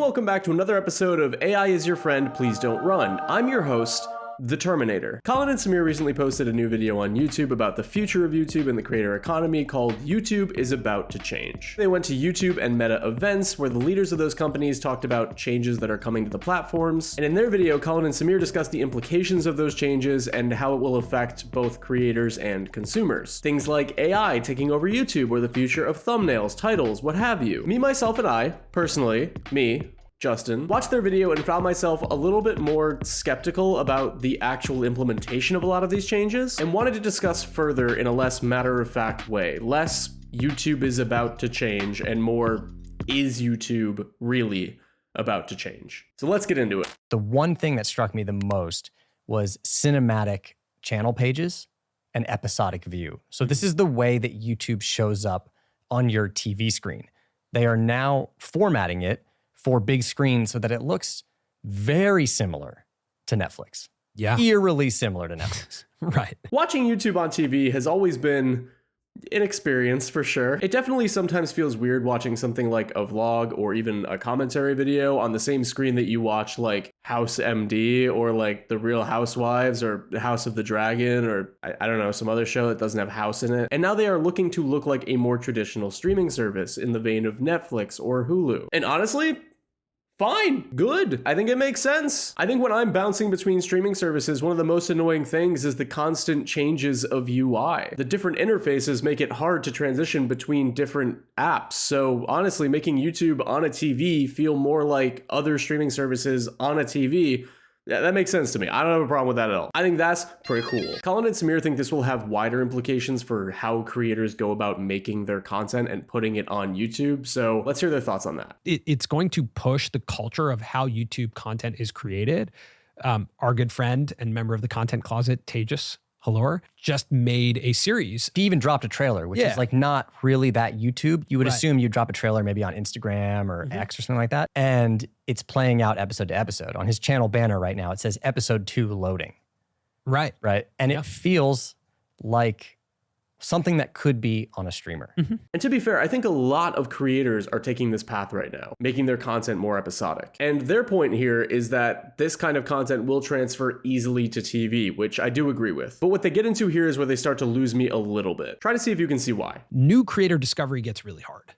welcome back to another episode of AI is Your Friend, Please Don't Run. I'm your host, The Terminator. Colin and Samir recently posted a new video on YouTube about the future of YouTube and the creator economy called YouTube is About to Change. They went to YouTube and Meta events where the leaders of those companies talked about changes that are coming to the platforms. And in their video, Colin and Samir discussed the implications of those changes and how it will affect both creators and consumers. Things like AI taking over YouTube or the future of thumbnails, titles, what have you. Me, myself, and I, personally, Justin, watched their video and found myself a little bit more skeptical about the actual implementation of a lot of these changes and wanted to discuss further in a less matter-of-fact way. Less YouTube is about to change and more, is YouTube really about to change? So let's get into it. The one thing that struck me the most was cinematic channel pages and episodic view. So this is the way that YouTube shows up on your TV screen. They are now formatting it for big screen so that it looks very similar to Netflix. Yeah. Eerily similar to Netflix. Right. Watching YouTube on TV has always been an experience for sure. It definitely sometimes feels weird watching something like a vlog or even a commentary video on the same screen that you watch like House MD or like The Real Housewives or House of the Dragon or I don't know, some other show that doesn't have house in it. And now they are looking to look like a more traditional streaming service in the vein of Netflix or Hulu. And honestly, fine, good. I think it makes sense. I think when I'm bouncing between streaming services, one of the most annoying things is the constant changes of UI. The different interfaces make it hard to transition between different apps. So honestly, making YouTube on a TV feel more like other streaming services on a TV, yeah, that makes sense to me. I don't have a problem with that at all. I think that's pretty cool. Colin and Samir think this will have wider implications for how creators go about making their content and putting it on YouTube. So let's hear their thoughts on that. It's going to push the culture of how YouTube content is created. Our good friend and member of the Content Closet, Tejas Halor, just made a series. He even dropped a trailer, which is like not really that YouTube. You would assume you'd drop a trailer maybe on Instagram or X or something like that. And it's playing out episode to episode. On his channel banner right now, it says episode 2 loading. Right. And it feels like something that could be on a streamer. And to be fair, I think a lot of creators are taking this path right now, making their content more episodic. And their point here is that this kind of content will transfer easily to TV, which I do agree with. But what they get into here is where they start to lose me a little bit. Try to see if you can see why. New creator discovery gets really hard,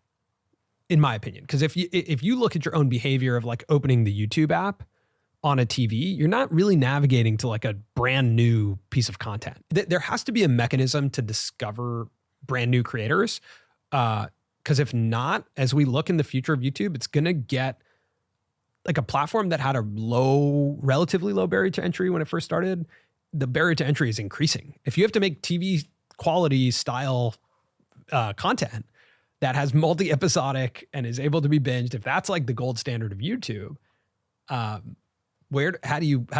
in my opinion. Because if you look at your own behavior of like opening the YouTube app on a TV, you're not really navigating to like a brand new piece of content. There has to be a mechanism to discover brand new creators. Because if not, as we look in the future of YouTube, it's going to get like a platform that had a relatively low barrier to entry when it first started. The barrier to entry is increasing. If you have to make TV quality style content that has multi-episodic and is able to be binged, if that's like the gold standard of YouTube, how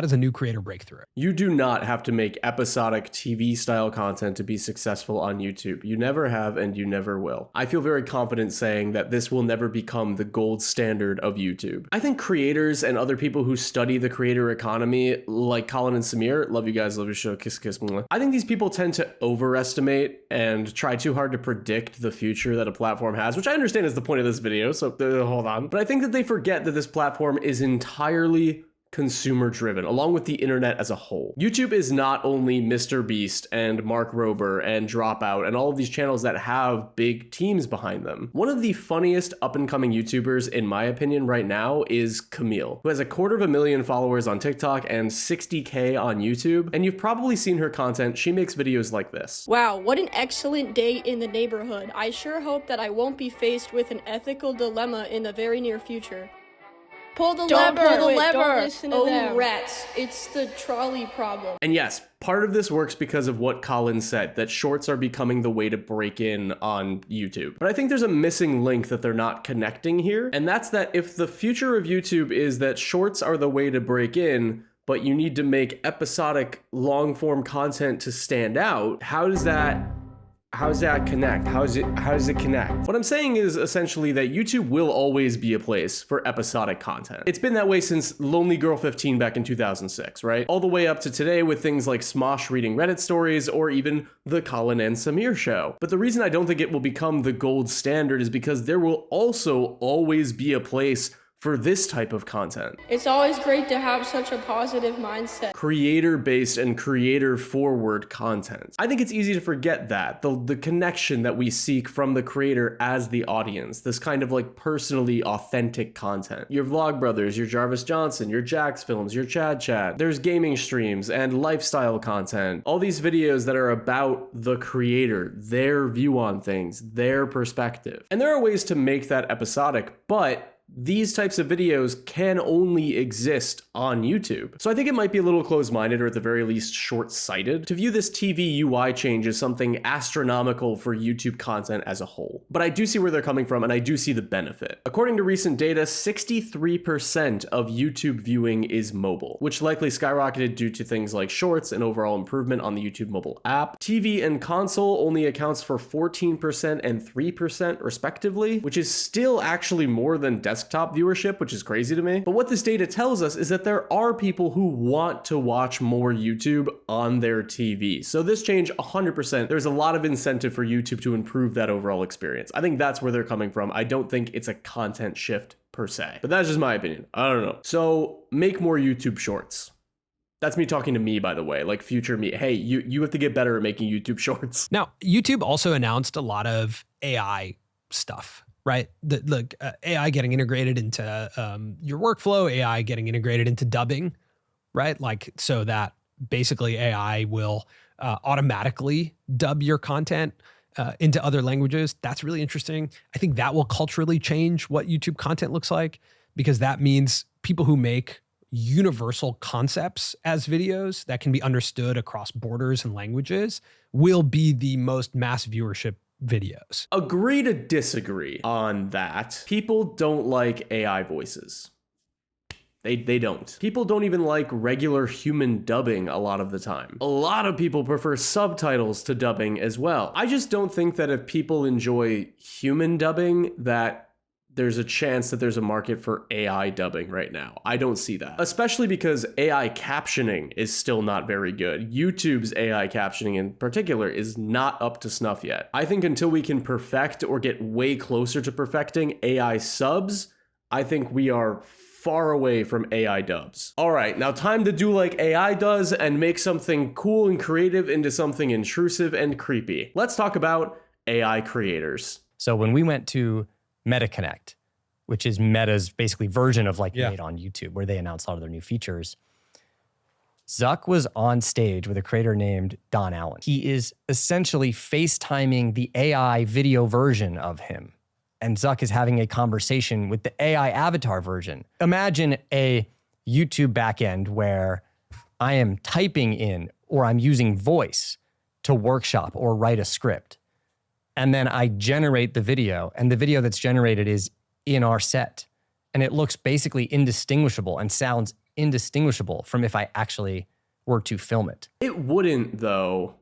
does a new creator break through it? You do not have to make episodic TV style content to be successful on YouTube. You never have and you never will. I feel very confident saying that this will never become the gold standard of YouTube. I think creators and other people who study the creator economy, like Colin and Samir, love you guys, love your show, kiss, kiss, mwah. I think these people tend to overestimate and try too hard to predict the future that a platform has, which I understand is the point of this video, so hold on. But I think that they forget that this platform is entirely consumer driven, along with the internet as a whole. YouTube is not only Mr. Beast and Mark Rober and Dropout and all of these channels that have big teams behind them. One of the funniest up and coming YouTubers, in my opinion, right now is Camille, who has 250,000 followers on TikTok and 60K on YouTube. And you've probably seen her content. She makes videos like this. Wow, what an excellent day in the neighborhood. I sure hope that I won't be faced with an ethical dilemma in the very near future. Pull the lever! Don't listen to them. Rats. It's the trolley problem. And yes, part of this works because of what Colin said, that shorts are becoming the way to break in on YouTube. But I think there's a missing link that they're not connecting here. And that's that if the future of YouTube is that shorts are the way to break in, but you need to make episodic long form content to stand out, how does that connect? How does it connect? What I'm saying is essentially that YouTube will always be a place for episodic content. It's been that way since Lonely Girl 15 back in 2006, right? All the way up to today with things like Smosh reading Reddit stories or even the Colin and Samir show. But the reason I don't think it will become the gold standard is because there will also always be a place for this type of content. It's always great to have such a positive mindset. Creator-based and creator-forward content. I think it's easy to forget that. The connection that we seek from the creator as the audience. This kind of like personally authentic content. Your Vlogbrothers, your Jarvis Johnson, your Jax Films, your Chad Chad. There's gaming streams and lifestyle content. All these videos that are about the creator, their view on things, their perspective. And there are ways to make that episodic, but these types of videos can only exist on YouTube. So I think it might be a little closed-minded, or at the very least short-sighted, to view this TV UI change as something astronomical for YouTube content as a whole. But I do see where they're coming from, and I do see the benefit. According to recent data, 63% of YouTube viewing is mobile, which likely skyrocketed due to things like shorts and overall improvement on the YouTube mobile app. TV and console only accounts for 14% and 3% respectively, which is still actually more than desktop viewership, which is crazy to me. But what this data tells us is that there are people who want to watch more YouTube on their TV. So this change, 100%, there's a lot of incentive for YouTube to improve that overall experience. I think that's where they're coming from. I don't think it's a content shift per se, but that's just my opinion. I don't know. So make more YouTube shorts. That's me talking to me, by the way, like future me. Hey, you have to get better at making YouTube shorts. Now, YouTube also announced a lot of AI stuff. Right? AI getting integrated into your workflow, AI getting integrated into dubbing, right? Like, so that basically AI will automatically dub your content into other languages. That's really interesting. I think that will culturally change what YouTube content looks like, because that means people who make universal concepts as videos that can be understood across borders and languages will be the most mass viewership videos. Agree to disagree on that. People don't like AI voices. They don't. People don't even like regular human dubbing a lot of the time. A lot of people prefer subtitles to dubbing as well. I just don't think that if people enjoy human dubbing, that there's a chance that there's a market for AI dubbing right now. I don't see that. Especially because AI captioning is still not very good. YouTube's AI captioning in particular is not up to snuff yet. I think until we can perfect or get way closer to perfecting AI subs, I think we are far away from AI dubs. All right, now time to do like AI does and make something cool and creative into something intrusive and creepy. Let's talk about AI creators. So when we went to MetaConnect, which is Meta's basically version of like Made on YouTube, where they announced a lot of their new features, Zuck was on stage with a creator named Don Allen. He is essentially FaceTiming the AI video version of him. And Zuck is having a conversation with the AI avatar version. Imagine a YouTube backend where I am typing in, or I'm using voice to workshop or write a script. And then I generate the video, and the video that's generated is in our set. And it looks basically indistinguishable and sounds indistinguishable from if I actually were to film it. It wouldn't, though.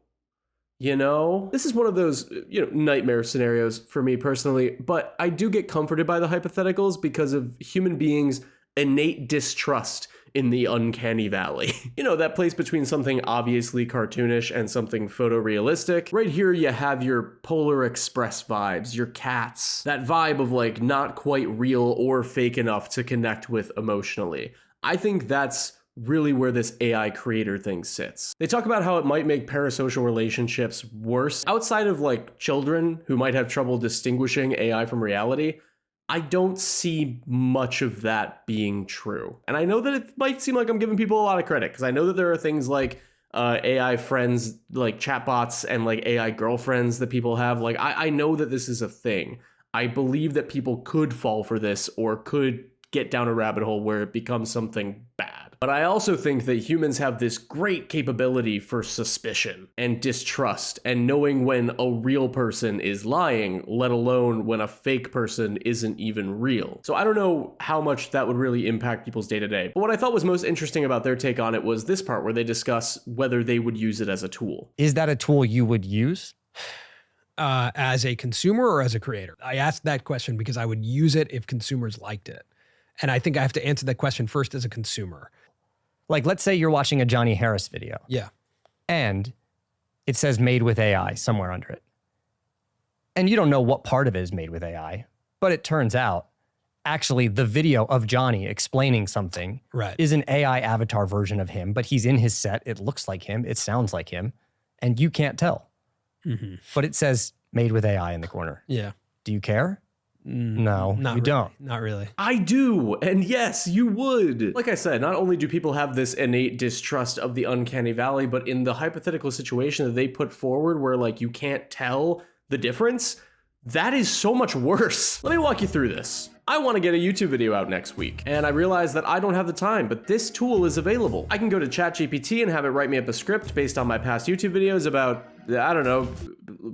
You know, this is one of those, nightmare scenarios for me personally, but I do get comforted by the hypotheticals because of human beings' innate distrust in the uncanny valley. That place between something obviously cartoonish and something photorealistic. Right here you have your Polar Express vibes, your cats, that vibe of like not quite real or fake enough to connect with emotionally. I think that's really where this AI creator thing sits. They talk about how it might make parasocial relationships worse. Outside of like children who might have trouble distinguishing AI from reality, I don't see much of that being true. And I know that it might seem like I'm giving people a lot of credit, because I know that there are things like AI friends, like chatbots, and like AI girlfriends that people have. Like, I know that this is a thing. I believe that people could fall for this or could get down a rabbit hole where it becomes something bad. But I also think that humans have this great capability for suspicion and distrust and knowing when a real person is lying, let alone when a fake person isn't even real. So I don't know how much that would really impact people's day-to-day. But what I thought was most interesting about their take on it was this part where they discuss whether they would use it as a tool. Is that a tool you would use? As a consumer or as a creator? I asked that question because I would use it if consumers liked it. And I think I have to answer that question first as a consumer. Like, let's say you're watching a Johnny Harris video. Yeah. And it says made with AI somewhere under it. And you don't know what part of it is made with AI, but it turns out actually the video of Johnny explaining something is an AI avatar version of him, but he's in his set. It looks like him. It sounds like him. And you can't tell. But it says made with AI in the corner. Yeah. Do you care? No, you don't. Not really. I do. And yes, you would. Like I said, not only do people have this innate distrust of the uncanny valley, but in the hypothetical situation that they put forward where like you can't tell the difference, that is so much worse. Let me walk you through this. I want to get a YouTube video out next week, and I realize that I don't have the time, but this tool is available. I can go to ChatGPT and have it write me up a script based on my past YouTube videos about, I don't know,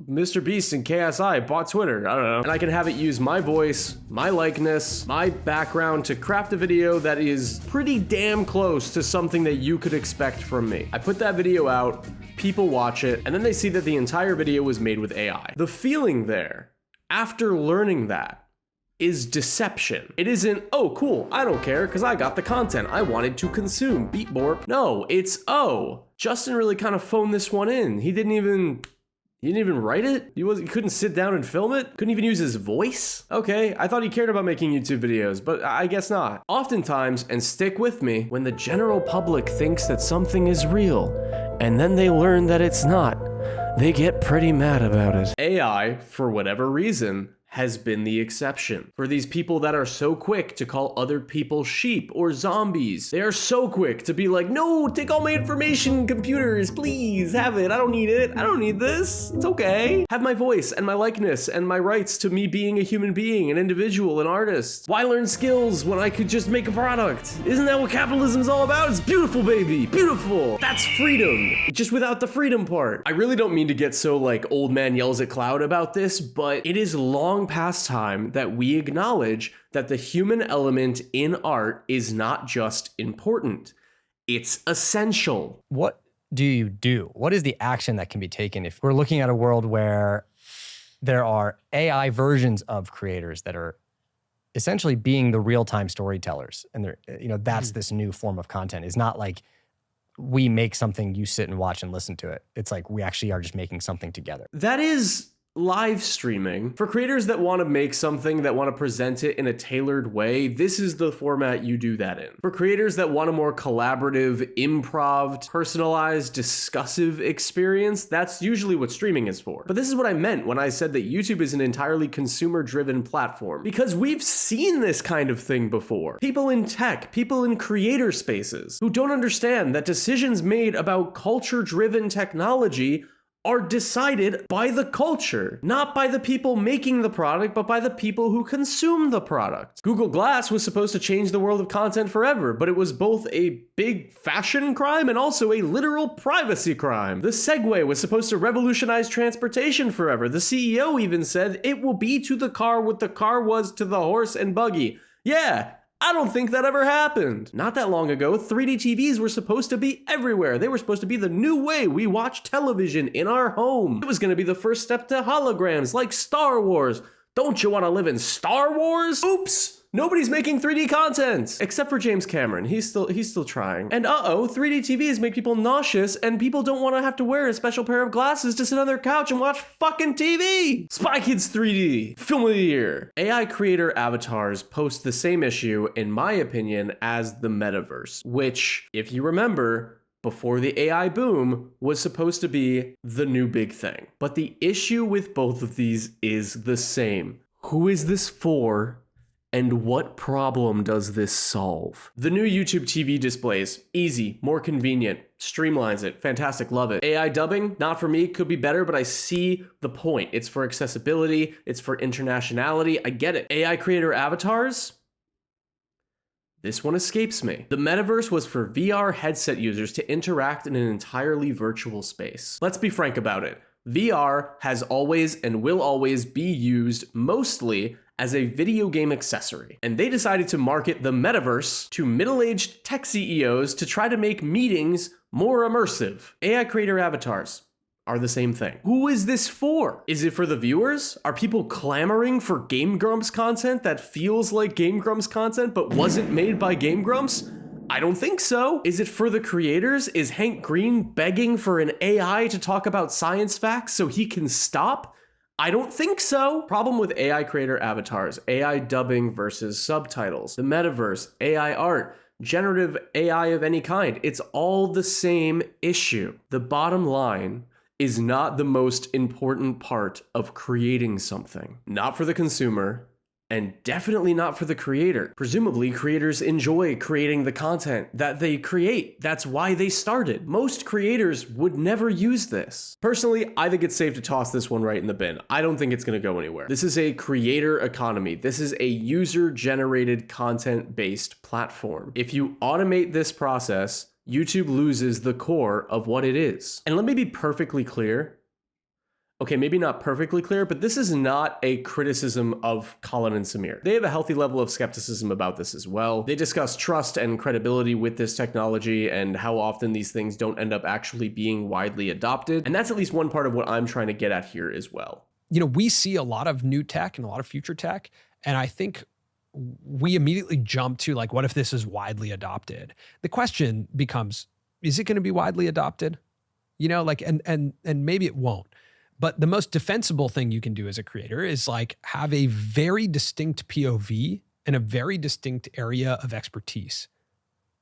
Mr. Beast and KSI bought Twitter, I don't know. And I can have it use my voice, my likeness, my background to craft a video that is pretty damn close to something that you could expect from me. I put that video out, people watch it, and then they see that the entire video was made with AI. The feeling there, after learning that, is deception. It isn't, oh, cool, I don't care because I got the content I wanted to consume, beep borp. No, it's, oh, Justin really kind of phoned this one in. He didn't even write it? He couldn't sit down and film it? Couldn't even use his voice? Okay, I thought he cared about making YouTube videos, but I guess not. Oftentimes, and stick with me, when the general public thinks that something is real, and then they learn that it's not, they get pretty mad about it. AI, for whatever reason, has been the exception. For these people that are so quick to call other people sheep or zombies, they are so quick to be like, no, take all my information, computers, please, have it, I don't need it, I don't need this, it's okay. Have my voice and my likeness and my rights to me being a human being, an individual, an artist. Why learn skills when I could just make a product? Isn't that what capitalism's all about? It's beautiful, baby, beautiful. That's freedom, just without the freedom part. I really don't mean to get so like old man yells at cloud about this, but it is long past time that we acknowledge that the human element in art is not just important, it's essential. What do you do? What is the action that can be taken if we're looking at a world where there are AI versions of creators that are essentially being the real-time storytellers, and they're, you know, that's this new form of content. Is not like we make something, you sit and watch and listen to it. It's like we actually are just making something together. That is live streaming. For creators that want to make something, that want to present it in a tailored way, this is the format you do that in. For creators that want a more collaborative, improv, personalized, discussive experience, that's usually what streaming is for. But this is what I meant when I said that YouTube is an entirely consumer-driven platform, because we've seen this kind of thing before. People in tech, people in creator spaces, who don't understand that decisions made about culture-driven technology are decided by the culture, not by the people making the product, but by the people who consume the product. Google Glass was supposed to change the world of content forever, but it was both a big fashion crime and also a literal privacy crime. The Segway was supposed to revolutionize transportation forever. The CEO even said it will be to the car what the car was to the horse and buggy. Yeah, I don't think that ever happened. Not that long ago, 3D TVs were supposed to be everywhere. They were supposed to be the new way we watch television in our home. It was going to be the first step to holograms like Star Wars. Don't you want to live in Star Wars? Oops! Nobody's making 3D content except for James Cameron. He's still trying. And 3D TVs make people nauseous, and people don't want to have to wear a special pair of glasses to sit on their couch and watch fucking TV. Spy Kids 3D, film of the year. AI creator avatars post the same issue, in my opinion, as the metaverse, which, if you remember, before the AI boom, was supposed to be the new big thing. But the issue with both of these is the same. Who is this for? And what problem does this solve? The new YouTube TV displays, easy, more convenient, streamlines it, fantastic, love it. AI dubbing, not for me, could be better, but I see the point. It's for accessibility, it's for internationality, I get it. AI creator avatars? This one escapes me. The metaverse was for VR headset users to interact in an entirely virtual space. Let's be frank about it. VR has always and will always be used mostly as a video game accessory. And they decided to market the metaverse to middle-aged tech CEOs to try to make meetings more immersive. AI creator avatars are the same thing. Who is this for? Is it for the viewers? Are people clamoring for Game Grumps content that feels like Game Grumps content but wasn't made by Game Grumps? I don't think so. Is it for the creators? Is Hank Green begging for an AI to talk about science facts so he can stop? I don't think so. Problem with AI creator avatars, AI dubbing versus subtitles, the metaverse, AI art, generative AI of any kind. It's all the same issue. The bottom line is not the most important part of creating something. Not for the consumer, and definitely not for the creator. Presumably, creators enjoy creating the content that they create. That's why they started. Most creators would never use this. Personally, I think it's safe to toss this one right in the bin. I don't think it's gonna go anywhere. This is a creator economy. This is a user-generated content-based platform. If you automate this process, YouTube loses the core of what it is. And let me be perfectly clear. Okay, maybe not perfectly clear, but this is not a criticism of Colin and Samir. They have a healthy level of skepticism about this as well. They discuss trust and credibility with this technology and how often these things don't end up actually being widely adopted. And that's at least one part of what I'm trying to get at here as well. You know, we see a lot of new tech and a lot of future tech, and I think we immediately jump to like, what if this is widely adopted? The question becomes, is it going to be widely adopted? You know, like, and maybe it won't. But the most defensible thing you can do as a creator is like have a very distinct POV and a very distinct area of expertise,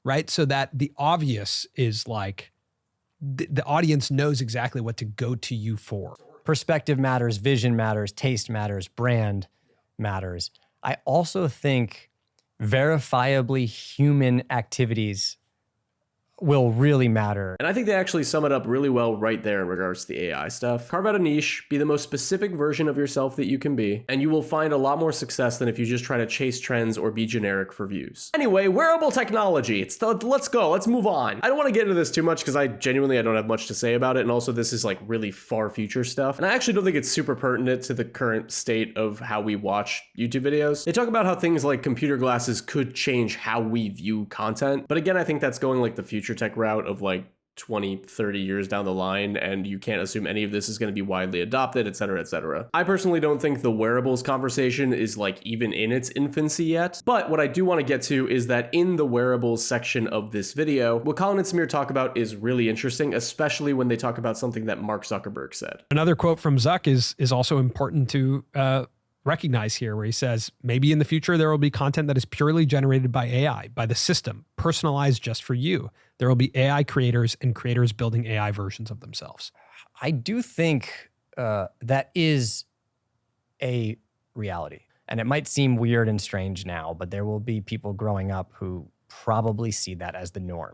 right? So that the obvious is like the audience knows exactly what to go to you for. Perspective matters, vision matters, taste matters, brand matters. I also think verifiably human activities will really matter. And I think they actually sum it up really well right there in regards to the AI stuff. Carve out a niche, be the most specific version of yourself that you can be, and you will find a lot more success than if you just try to chase trends or be generic for views. Anyway, wearable technology. Let's go, let's move on. I don't want to get into this too much because I don't have much to say about it, and also this is like really far future stuff. And I actually don't think it's super pertinent to the current state of how we watch YouTube videos. They talk about how things like computer glasses could change how we view content, but again, I think that's going like the future tech route of like 20, 30 years down the line, and you can't assume any of this is going to be widely adopted, etc., etc. I personally don't think the wearables conversation is like even in its infancy yet, but what I do want to get to is that in the wearables section of this video, what Colin and Samir talk about is really interesting, especially when they talk about something that Mark Zuckerberg said. Another quote from Zuck is also important to recognize here, where he says, maybe in the future there will be content that is purely generated by AI, by the system, personalized just for you. There will be AI creators and creators building AI versions of themselves. I do think that is a reality. And it might seem weird and strange now, but there will be people growing up who probably see that as the norm.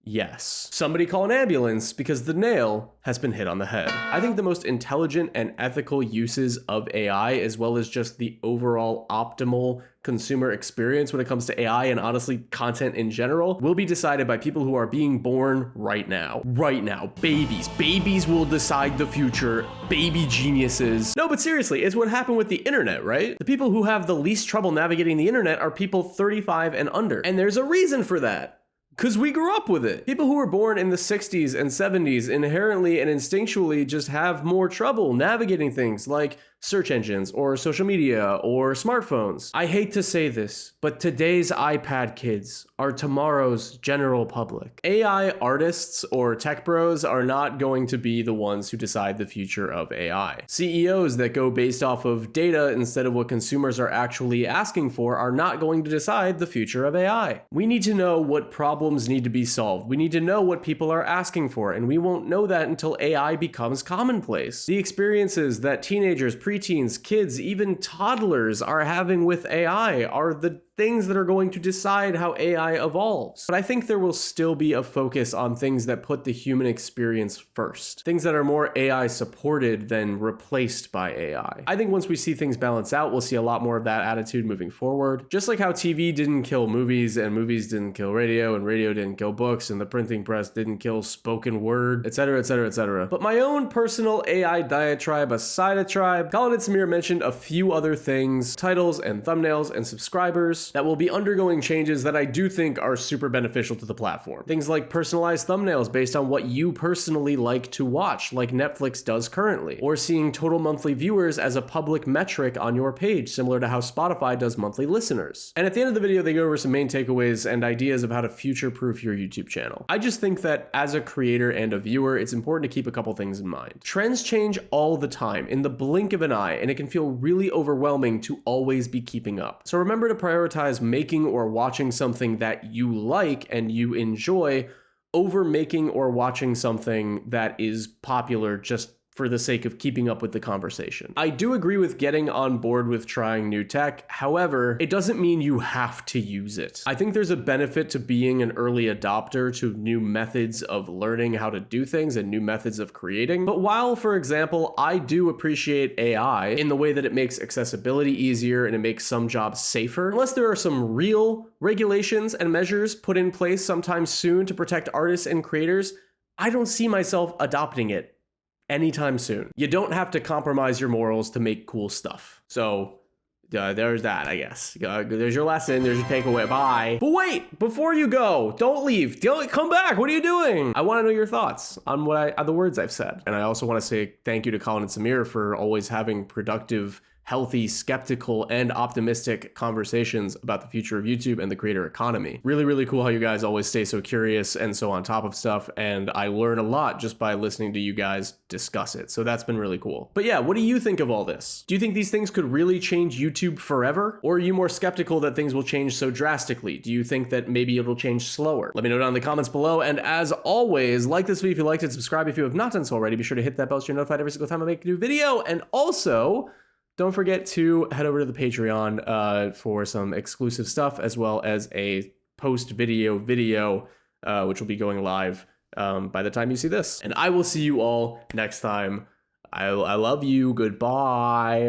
Yes. Somebody call an ambulance because the nail has been hit on the head. I think the most intelligent and ethical uses of AI, as well as just the overall optimal consumer experience when it comes to AI and honestly content in general, will be decided by people who are being born right now. Right now. Babies. Babies will decide the future. Baby geniuses. No, but seriously, it's what happened with the internet, right? The people who have the least trouble navigating the internet are people 35 and under. And there's a reason for that. Because we grew up with it. People who were born in the 60s and 70s inherently and instinctually just have more trouble navigating things like search engines or social media or smartphones. I hate to say this, but today's iPad kids are tomorrow's general public. AI artists or tech bros are not going to be the ones who decide the future of AI. CEOs that go based off of data instead of what consumers are actually asking for are not going to decide the future of AI. We need to know what problems need to be solved. We need to know what people are asking for, and we won't know that until AI becomes commonplace. The experiences that teenagers, preteens, kids, even toddlers are having with AI are the things that are going to decide how AI evolves. But I think there will still be a focus on things that put the human experience first. Things that are more AI supported than replaced by AI. I think once we see things balance out, we'll see a lot more of that attitude moving forward. Just like how TV didn't kill movies and movies didn't kill radio and radio didn't kill books and the printing press didn't kill spoken word, etc., etc., etc. But my own personal AI diatribe aside a tribe, Colin and Samir mentioned a few other things, titles and thumbnails and subscribers. course, that will be undergoing changes that I do think are super beneficial to the platform. Things like personalized thumbnails based on what you personally like to watch, like Netflix does currently, or seeing total monthly viewers as a public metric on your page, similar to how Spotify does monthly listeners. And at the end of the video, they go over some main takeaways and ideas of how to future-proof your YouTube channel. I just think that as a creator and a viewer, it's important to keep a couple things in mind. Trends change all the time, in the blink of an eye, and it can feel really overwhelming to always be keeping up. So remember to prioritize making or watching something that you like and you enjoy over making or watching something that is popular just for the sake of keeping up with the conversation. I do agree with getting on board with trying new tech. However, it doesn't mean you have to use it. I think there's a benefit to being an early adopter to new methods of learning how to do things and new methods of creating. But while, for example, I do appreciate AI in the way that it makes accessibility easier and it makes some jobs safer, unless there are some real regulations and measures put in place sometime soon to protect artists and creators, I don't see myself adopting it anytime soon. You don't have to compromise your morals to make cool stuff. So there's that, I guess. There's your lesson. There's your takeaway. Bye. But wait, before you go, don't leave. Don't come back. What are you doing? I want to know your thoughts on the words I've said. And I also want to say thank you to Colin and Samir for always having productive, healthy, skeptical, and optimistic conversations about the future of YouTube and the creator economy. Really, really cool how you guys always stay so curious and so on top of stuff, and I learn a lot just by listening to you guys discuss it, so that's been really cool. But yeah, what do you think of all this? Do you think these things could really change YouTube forever? Or are you more skeptical that things will change so drastically? Do you think that maybe it'll change slower? Let me know down in the comments below, and as always, like this video if you liked it, subscribe if you have not done so already, be sure to hit that bell so you're notified every single time I make a new video, and also, don't forget to head over to the Patreon for some exclusive stuff, as well as a post-video video, which will be going live by the time you see this. And I will see you all next time. I love you. Goodbye.